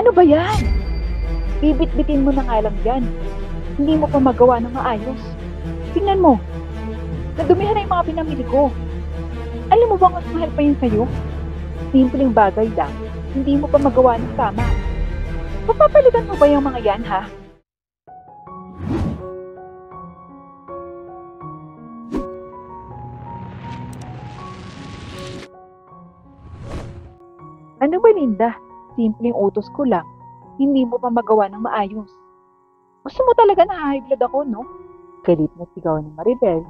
Ano ba yan? Bibit-bitin mo na nga lang yan. Hindi mo pa magawa ng maayos. Tingnan mo, nadumihan na yung mga pinamili ko. Alam mo bang mas mahal pa yun sa'yo? Simpleng bagay lang, hindi mo pa magawa ng tama. Papapalitan mo ba yung mga yan, ha? Ano ba, Linda? Simpleng utos ko lang. Hindi mo pa magawa ng maayos. Gusto mo talaga na high blood ako, no? Galit na sigaw ni Maribel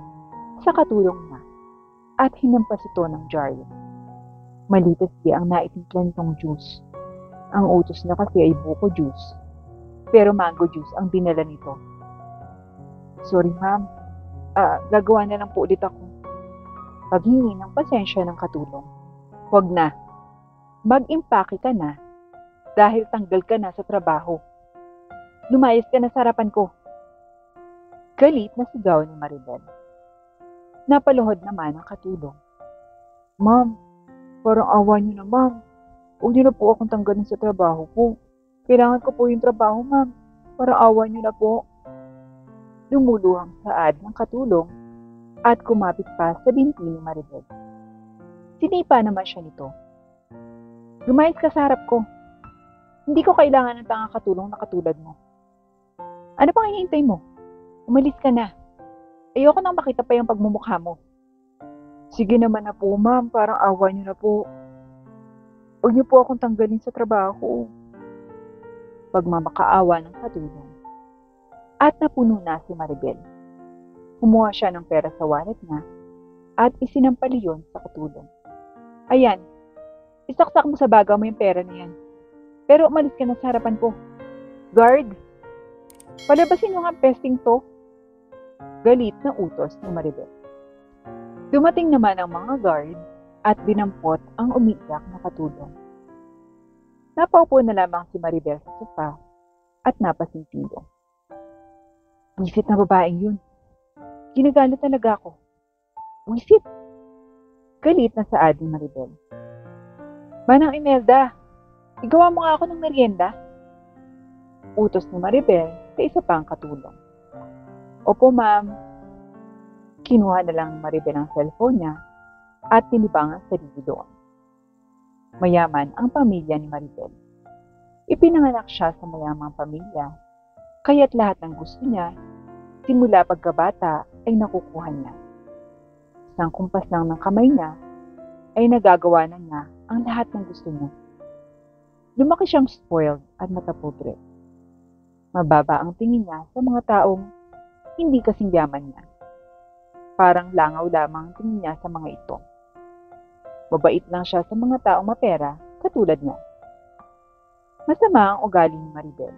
sa katulong niya at hinampas ito ng jar. Malitas siya ang naitimplan nitong juice. Ang utos niya kasi ay buko juice. Pero mango juice ang dinala nito. Sorry ma'am, gagawa na lang po ulit ako. Paghingi ng pasensya ng katulong. Huwag na. Mag-impake ka na dahil tanggal ka na sa trabaho. Lumayas ka na sa harapan ko. Galit na sigaw ni Maribel. Napaluhod naman ang katulong. Ma'am, parang awa niyo na ma'am. Huwag niyo na po akong tanggalin sa trabaho ko. Kailangan ko po yung trabaho ma'am. Parang awa niyo na po. Lumuluhang saad ng katulong at kumapit pa sa binti ni Maribel. Sinipa naman siya nito. Lumayas ka sa harap ko. Hindi ko kailangan ng tangang katulong na katulad mo. Ano pang hinihintay mo? Umalis ka na. Ayoko nang makita pa yung pagmumukha mo. Sige naman na po, ma'am. Parang awa niyo na po. Huwag niyo po akong tanggalin sa trabaho. Pagmamakaawa ng katulong. At napuno na si Maribel. Kumuha siya ng pera sa wallet niya at isinampali yon sa katulong. Ayan, isaksak mo sa baga mo yung pera na yan. Pero umalis ka na sa harapan ko. Guard! Palabasin yung ang pesting to. Galit na utos ni Maribel. Dumating naman ang mga guard at binampot ang umiiyak na katulong. Napaupo na lamang si Maribel sa sofa at napasintilong. Wisit na babaeng yun. Ginagalit talaga ako. Wisit! Galit na saad ni Maribel. Manang Imelda, igawa mo nga ako ng merienda. Utos ni Maribel sa isa pang katulong. Opo, ma'am. Kinuha na lang Maribel ang cellphone niya at tinibang ang sarili doon. Mayaman ang pamilya ni Maribel. Ipinanganak siya sa mayamang pamilya, kaya't lahat ng gusto niya, simula pagkabata ay nakukuha niya. Isang kumpas lang ng kamay niya, ay nagagawa na niya ang lahat ng gusto niya. Lumaki siyang spoiled at matapobre. Mababa ang tingin niya sa mga taong hindi kasing yaman niya. Parang langaw lamang ang tingin niya sa mga ito. Mabait lang siya sa mga taong mapera katulad niya. Masama ang ugali ni Maribel.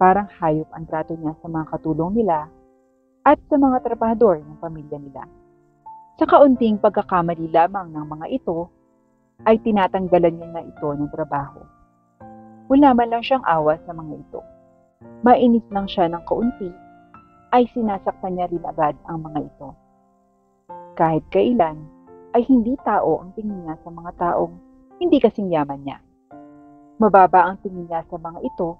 Parang hayop ang trato niya sa mga katulong nila at sa mga trabahador ng pamilya nila. Sa kaunting pagkakamali lamang ng mga ito, ay tinatanggalan niya na ito ng trabaho. Wala man lang siyang awa sa mga ito. Mainis lang siya ng kaunti, ay sinasaktan niya rin agad ang mga ito. Kahit kailan, ay hindi tao ang tingin niya sa mga taong hindi kasing yaman niya. Mababa ang tingin niya sa mga ito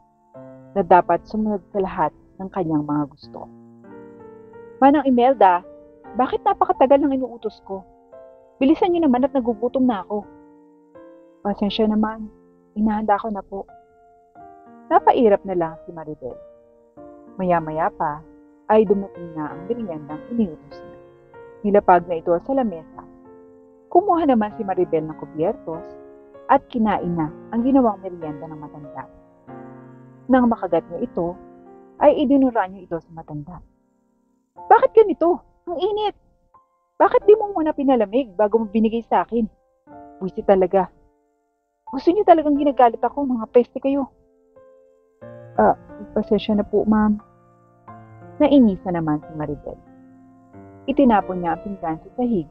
na dapat sumunod sa lahat ng kanyang mga gusto. Manang Imelda, bakit napakatagal ng inuutos ko? Bilisan niyo naman at nagugutom na ako. Pasensya naman, inahanda ko na po. Napairap na lang si Maribel. Maya-maya pa ay dumating na ang meriendang iniutos niya. Nilapag na ito sa lamesa. Kumuha naman si Maribel ng kubyertos at kinain na ang ginawang merienda ng matanda. Nang makagat niya ito, ay idinura niya ito sa matanda. Bakit ganito? Ang init! Bakit di mo muna pinalamig bago mo binigay sa akin? Buwisit talaga. Gusto niyo talagang ginagalit ako, mga peste kayo. Pasensya na po, ma'am. Nainisa naman si Maribel. Itinapon niya ang pinggan sa sahig,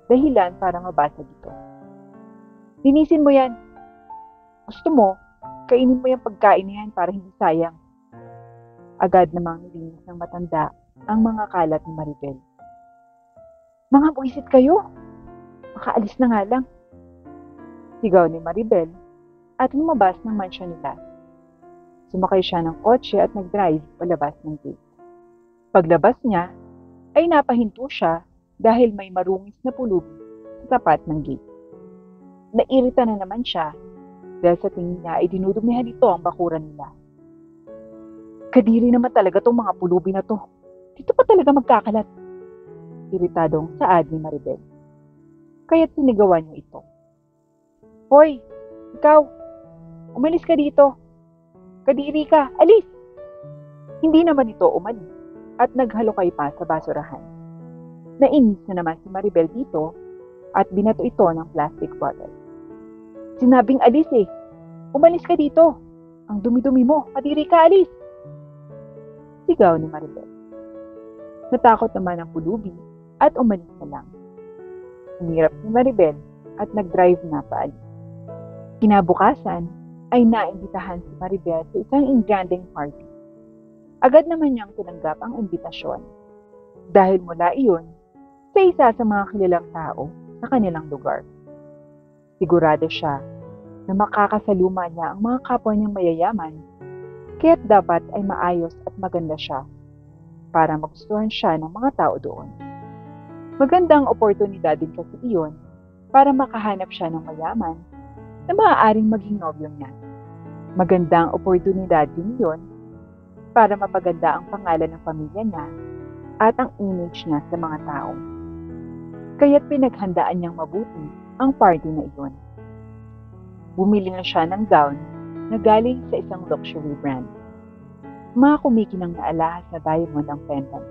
dahilan para mabasag ito. Linisin mo yan. Gusto mo, kainin mo yung pagkain na yan para hindi sayang. Agad namang nilinis ng matanda ang mga kalat ni Maribel. Mga buwisit kayo. Makaalis na nga lang. Sigaw ni Maribel at lumabas ng mansyon nila. Sumakay siya ng kotse at nag-drive palabas ng gate. Paglabas niya, ay napahinto siya dahil may marungis na pulubi sa tapat ng gate. Nairita na naman siya dahil sa tingin niya ay dinudumihan nito ang bakuran nila. Kadiri naman talaga tong mga pulubi na to. Dito pa talaga magkakalat. Iritadong saad ni Maribel. Kaya't sinigawan niya ito. Hoy, ikaw, umalis ka dito. Kadiri ka, alis! Hindi naman ito umalis at naghalukay pa sa basurahan. Nainis na naman si Maribel dito at binato ito ng plastic bottle. Sinabing alis eh. Umalis ka dito. Ang dumi-dumi mo, kadiri ka, alis! Sigaw ni Maribel. Natakot naman ang pulubi at umalis na lang. Umirap si Maribel at nag-drive na paalis. Kinabukasan ay naimbitahan si Maribel sa isang engrandeng party. Agad naman niyang tinanggap ang imbitasyon dahil mula iyon sa isa sa mga kilalang tao sa kanilang lugar. Sigurado siya na makakasaluma niya ang mga kapwa niyang mayayaman kaya't dapat ay maayos at maganda siya para magustuhan siya ng mga tao doon. Magandang oportunidad din kasi iyon para makahanap siya ng mayaman na maaaring maging nobyo niya. Magandang oportunidad din iyon para mapaganda ang pangalan ng pamilya niya at ang image niya sa mga tao. Kaya't pinaghandaan niyang mabuti ang party na iyon. Bumili na siya ng gown na galing sa isang luxury brand. Mga kumikinang na alahas na diamond ang pendant.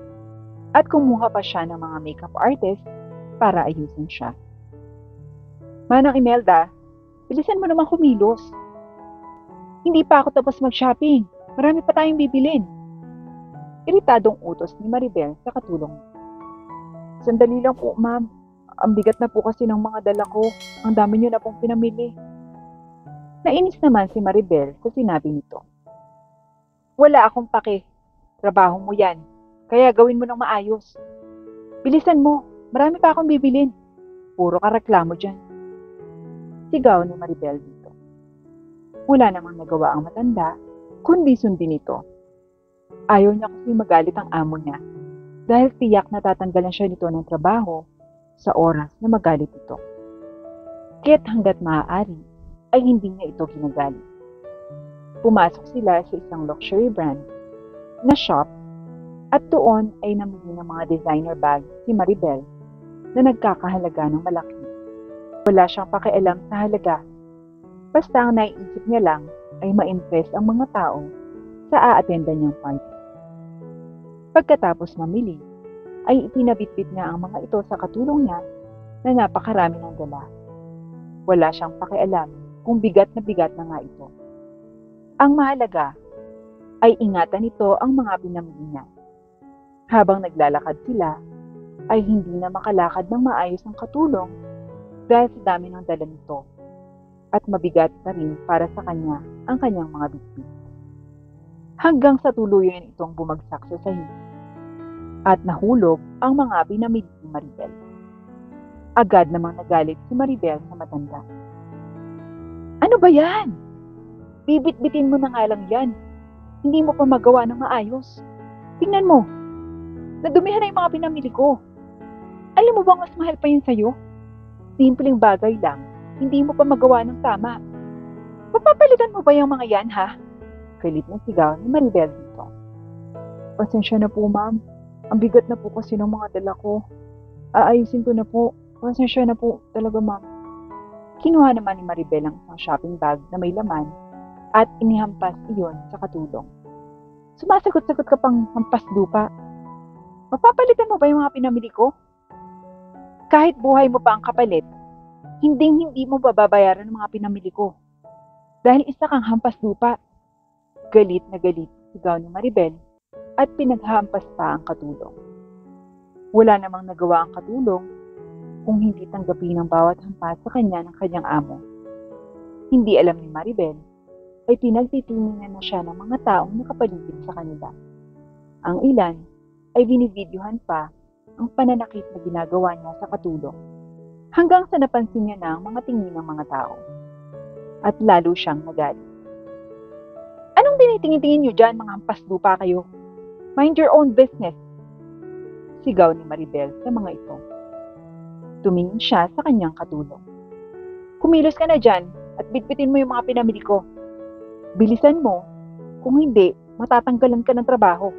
At kumuha pa siya ng mga makeup artist para ayusin siya. Manang Imelda, bilisan mo naman kumilos. Hindi pa ako tapos mag-shopping. Marami pa tayong bibilin. Iritadong utos ni Maribel sa katulong. Sandali lang po, ma'am. Ang bigat na po kasi ng mga dala ko. Ang dami niyo na pong pinamili. Nainis naman si Maribel sa sinabi nito. Wala akong pake. Trabaho mo yan. Kaya gawin mo ng maayos. Bilisan mo. Marami pa akong bibilin. Puro ka reklamo dyan. Sigaw ni Maribel dito. Wala namang nagawa ang matanda, kundi sundin ito. Ayaw niya kasi magalit ang amo niya dahil tiyak na tatanggalan siya nito ng trabaho sa oras na magalit ito. Kaya't hanggat maaari ay hindi niya ito ginagalit. Pumasok sila sa isang luxury brand na shop at doon ay namili ng mga designer bag si Maribel na nagkakahalaga ng malaki. Wala siyang pakialam sa halaga. Basta ang naiisip niya lang ay ma-impress ang mga tao sa a-attenda niyang party. Pagkatapos mamili, ay ipinabitbit niya ang mga ito sa katulong niya na napakarami ng dala. Wala siyang pakialam kung bigat na nga ito. Ang mahalaga ay ingatan nito ang mga pinamili niya. Habang naglalakad sila, ay hindi na makalakad ng maayos ang katulong dahil sa dami ng dala nito at mabigat na rin para sa kanya ang kanyang mga bitbit. Hanggang sa tuluyan itong bumagsak sa sahig at nahulog ang mga pinamili ni Maribel. Agad namang nagalit si Maribel sa matanda. Ano ba yan? Bibit-bitin mo na nga lang yan. Hindi mo pa magawa ng maayos. Tingnan mo. Nadumihan na yung mga pinamili ko. Alam mo bang mas mahal pa yun sa'yo? Simpleng bagay lang, hindi mo pa magawa ng tama. Papapalitan mo ba yung mga yan, ha? Galit na sigaw ni Maribel dito. Pasensya na po, ma'am. Ang bigat na po kasi ng mga dala ko. Aayusin ko na po. Pasensya na po talaga, ma'am. Kinuha naman ni Maribel ang isang shopping bag na may laman at inihampas iyon sa katulong. Sumasagot-sagot ka pang hampas lupa. Mapapalitan mo ba yung mga pinamili ko? Kahit buhay mo pa ang kapalit, hindi mo babayaran ng mga pinamili ko. Dahil isa kang hampas lupa. Galit na galit sigaw ni Maribel at pinaghampas pa ang katulong. Wala namang nagawa ang katulong kung hindi tanggapin ang bawat hampas sa kanya ng kanyang amo. Hindi alam ni Maribel ay pinagtitinginan na siya ng mga taong nakapaligid sa kanila. Ang ilan ay binivideohan pa ang pananakit na ginagawa niya sa katulong hanggang sa napansin niya na ang mga tingin ng mga tao. at lalo siyang nagalit. Anong tinitingin-tingin niyo dyan, mga hampas lupa kayo? Mind your own business, sigaw ni Maribel sa mga ito. Tumingin siya sa kanyang katulong. Kumilos ka na dyan at bitbitin mo yung mga pinamili ko. Bilisan mo, kung hindi, matatanggalan ka ng trabaho.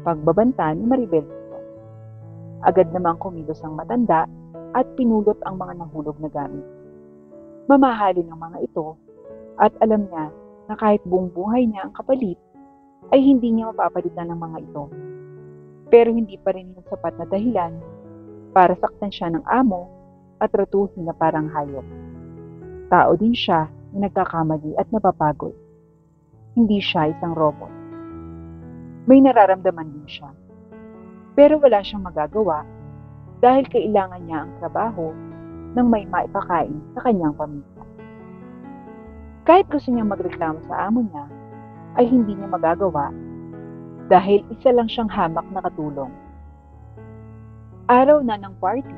Pagbabanta ni Maribel ito. Agad namang kumilos ang matanda at pinulot ang mga nahulog na gamit. Mamahalin ang mga ito at alam niya na kahit buong buhay niya ang kapalit, ay hindi niya mapapalitan ng mga ito. Pero hindi pa rin yung sapat na dahilan para saktan siya ng amo at ratuhin na parang hayop. Tao din siya na nagkakamali at napapagod. Hindi siya isang robot. May nararamdaman din siya. Pero wala siyang magagawa dahil kailangan niya ang trabaho nang may maipakain sa kanyang pamilya. Kahit gusto niyang magreklamo sa amo niya, ay hindi niya magagawa dahil isa lang siyang hamak na katulong. Araw na ng party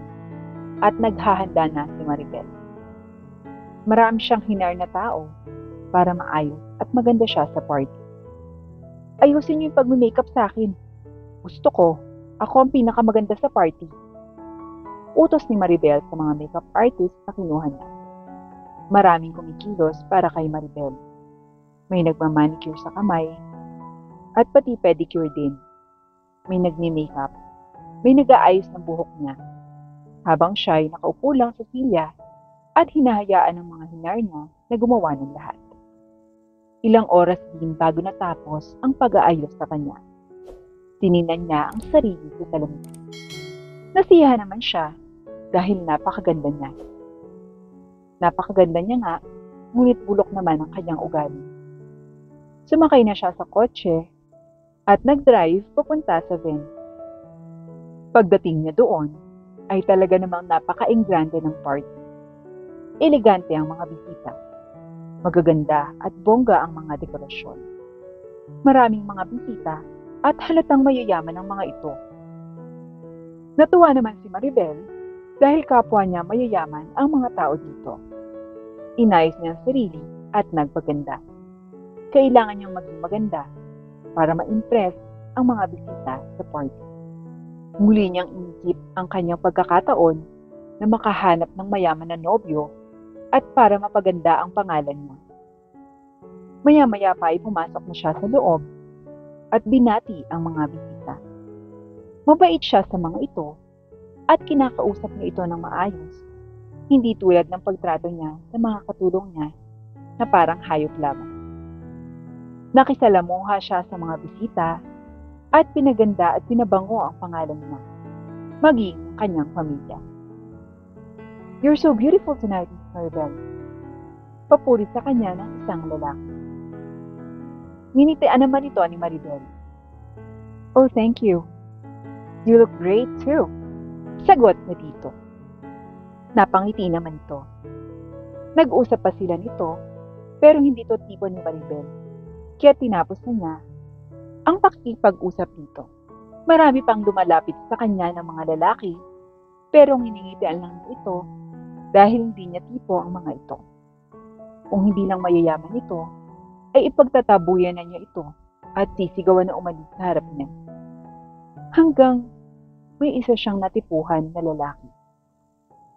at naghahanda na si Maribel. Marami siyang hinar na tao para maayos at maganda siya sa party. Ayusin niyo yung pag-makeup sa akin. Gusto ko, ako ang pinakamaganda sa party. Utos ni Maribel sa mga makeup artist na kinuha niya. Maraming kumikilos para kay Maribel. May nagmamanicure sa kamay at pati pedicure din. May nagme-makeup. May nag-aayos ng buhok niya. Habang siya ay nakaupo lang sa silya at hinahayaan ng mga hinar niya na gumawa ng lahat. Ilang oras din bago natapos ang pag-aayos sa kanya. Tininan niya ang sarili sa salamin. Nasiyahan naman siya dahil napakaganda niya. Napakaganda niya nga, ngunit bulok naman ang kanyang ugali. Sumakay na siya sa kotse at nag-drive papunta sa venue. Pagdating niya doon, ay talaga namang napaka-engrande ng party. Elegante ang mga bisita. Magaganda at bongga ang mga dekorasyon. Maraming mga bisita at halatang mayayaman ang mga ito. Natuwa naman si Maribel dahil kapwa niya mayayaman ang mga tao dito. Inayos niya ang sarili at nagpaganda. Kailangan niyang maging maganda para ma-impress ang mga bisita sa party. Muli niyang inisip ang kanyang pagkakataon na makahanap ng mayaman na nobyo at para mapaganda ang pangalan niya. Maya-maya pa ay pumasok na siya sa loob at binati ang mga bisita. Mabait siya sa mga ito at kinakausap niya ito ng maayos, hindi tulad ng pagtrato niya sa mga katulong niya na parang hayop lamang. Nakisalamuha siya sa mga bisita at pinaganda at pinabango ang pangalan niya, maging kanyang pamilya. You're so beautiful tonight, Miss Maribel. Papuri sa kanya ng isang lalaki. Nginitian naman ito ni Maribel. Oh, thank you. You look great too. Sagot ni Tito. Napangiti naman ito. Nag-usap pa sila nito, pero hindi to tipo ni Maribel. Kaya tinapos na niya ang pakikipag-usap nito. Marami pang lumalapit sa kanya ng mga lalaki, pero hiningitian lang ito dahil hindi niya tipo ang mga ito. Kung hindi lang mayayaman ito, ay ipagtatabuyan na niya ito at sisigawan na umalis sa harap niya. Hanggang may isa siyang natipuhan na lalaki.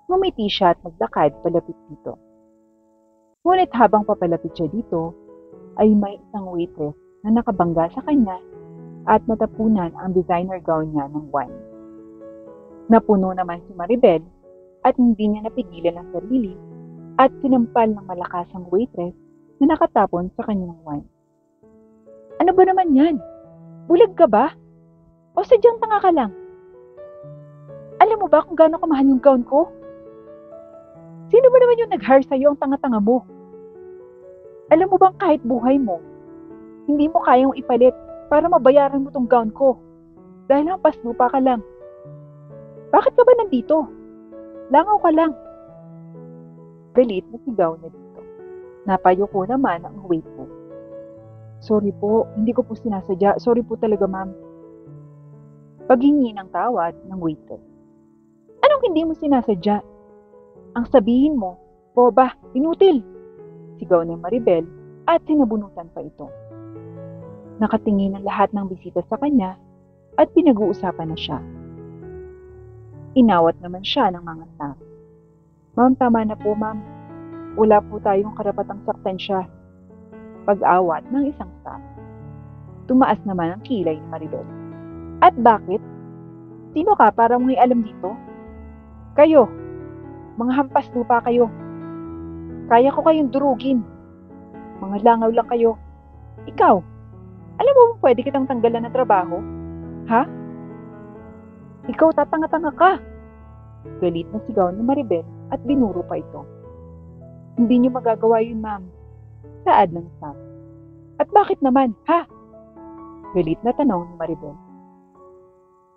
Ngumiti siya at naglakad palapit dito. Ngunit habang papalapit siya dito, ay may isang waitress na nakabangga sa kanya at natapunan ang designer gown niya ng wine. Napuno naman si Maribel at hindi niya napigilan ang sarili at sinampal ng malakas ang waitress na nakatapon sa kanyang wine. Ano ba naman yan? Bulag ka ba? O sadyang tanga ka lang? Alam mo ba kung gaano kamahal yung gown ko? Sino ba naman yung nag-hire sa'yo ang tanga-tanga mo? Alam mo bang kahit buhay mo, hindi mo kayang ipalit para mabayaran mo tong gown ko dahil hampas lupa ka lang. Bakit ka ba nandito? Langaw ka lang. Galit na sigaw na dito. Napayuko naman ang waitress. Sorry po, hindi ko po sinasadya. Sorry po talaga, ma'am. Paghingi ng tawad ng waitress. Anong hindi mo sinasadya? Ang sabihin mo, boba, inutil. sigaw ni Maribel at sinabunutan pa ito. Nakatingin ang lahat ng bisita sa kanya at pinag-uusapan na siya. Inawat naman siya ng mga staff. "Ma'am, tama na po ma'am. Wala po tayong karapatang saktan siya." Pag-awat ng isang staff. Tumaas naman ang kilay ni Maribel. "At bakit? Sino ka para may alam dito? Kayo, mga hampas lupa kayo. Kaya ko kayong durugin. Mga langaw lang kayo. Ikaw, alam mo ba pwede kitang tanggalan ng trabaho? Ha? Ikaw tatanga-tanga ka." Galit na sigaw ni Maribel at binuro pa ito. "Hindi niyo magagawa yun, ma'am." Saad ng staff. "At bakit naman, ha?" Galit na tanong ni Maribel.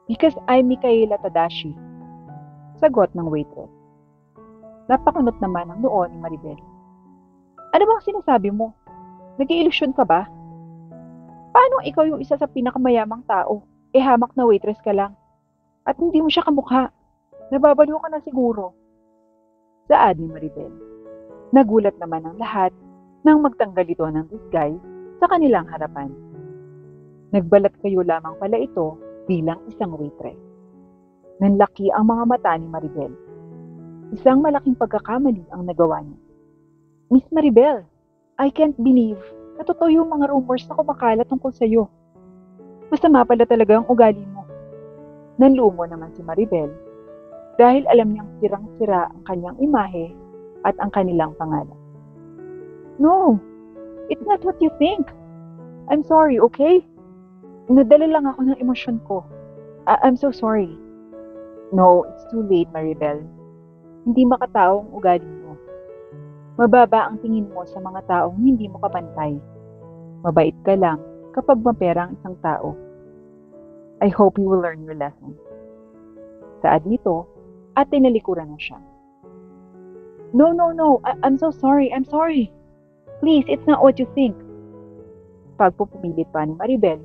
"Because I'm Micaela Tadashi." Sagot ng waitress. Napakunot naman ang noo ni Maribel. "Ano bang sinasabi mo? Nag-iilusyon ka ba? Paano ikaw yung isa sa pinakamayamang tao, hamak na waitress ka lang? At hindi mo siya kamukha. Nababaliw ka na siguro." Saad ni Maribel. Nagulat naman ang lahat nang magtanggal ito ng disguise sa kanilang harapan. Nagbalat kayo lamang pala ito bilang isang waitress. Nanlaki ang mga mata ni Maribel. Isang malaking pagkakamali ang nagawa niya. "Miss Maribel, I can't believe na totoo yung mga rumors na kumakalat tungkol sa iyo. Masama pala talaga ang ugali mo." Nanlumo naman si Maribel dahil alam niyang sirang-sira ang kanyang imahe at ang kanilang pangalan. "No, it's not what you think. I'm sorry, okay? Nadala lang ako ng emosyon ko. I'm so sorry." "No, it's too late, Maribel. Hindi makatao ang ugali mo. Mababa ang tingin mo sa mga taong hindi mo kapantay. Mabait ka lang kapag mapera ang isang tao. I hope you will learn your lesson." Saad nito at tinalikuran na siya. No, I'm so sorry, I'm sorry. Please, it's not what you think." Pagpupumilit pa ni Maribel,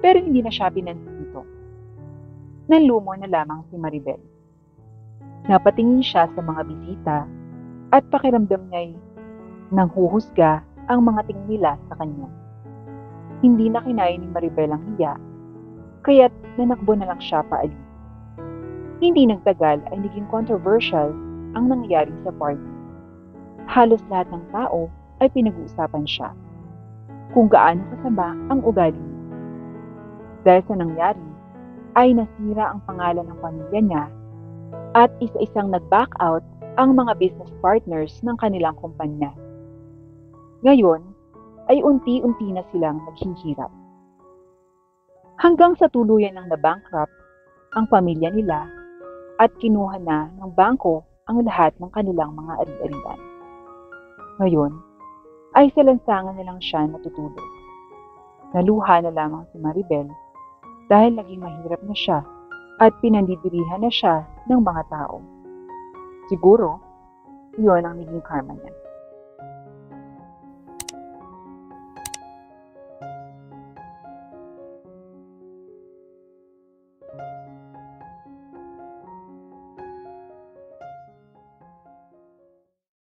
pero hindi na siya pinansin dito. Nanlumo na lamang si Maribel. Napatingin siya sa mga bisita at pakiramdam niya'y nanghuhusga ang mga tingin nila sa kanya. Hindi na kinaya ni Maribel ang hiya, kaya't nanakbo na lang siya paalis. Hindi nagtagal ay naging controversial ang nangyayari sa party. Halos lahat ng tao ay pinag-uusapan siya kung gaano kasama ang ugali niya. Dahil sa nangyari, ay nasira ang pangalan ng pamilya niya at isa-isang nag-back out ang mga business partners ng kanilang kumpanya. Ngayon, ay unti-unti na silang naghihirap. Hanggang sa tuluyan ng na-bankrupt ang pamilya nila at kinuha na ng bangko ang lahat ng kanilang mga ari-arian. Ngayon, ay sa lansangan na lang siya natutulog. Naluha na lamang si Maribel dahil naging mahirap na siya at pinandidirihan na siya ng mga tao. Siguro, iyon ang naging karma niya.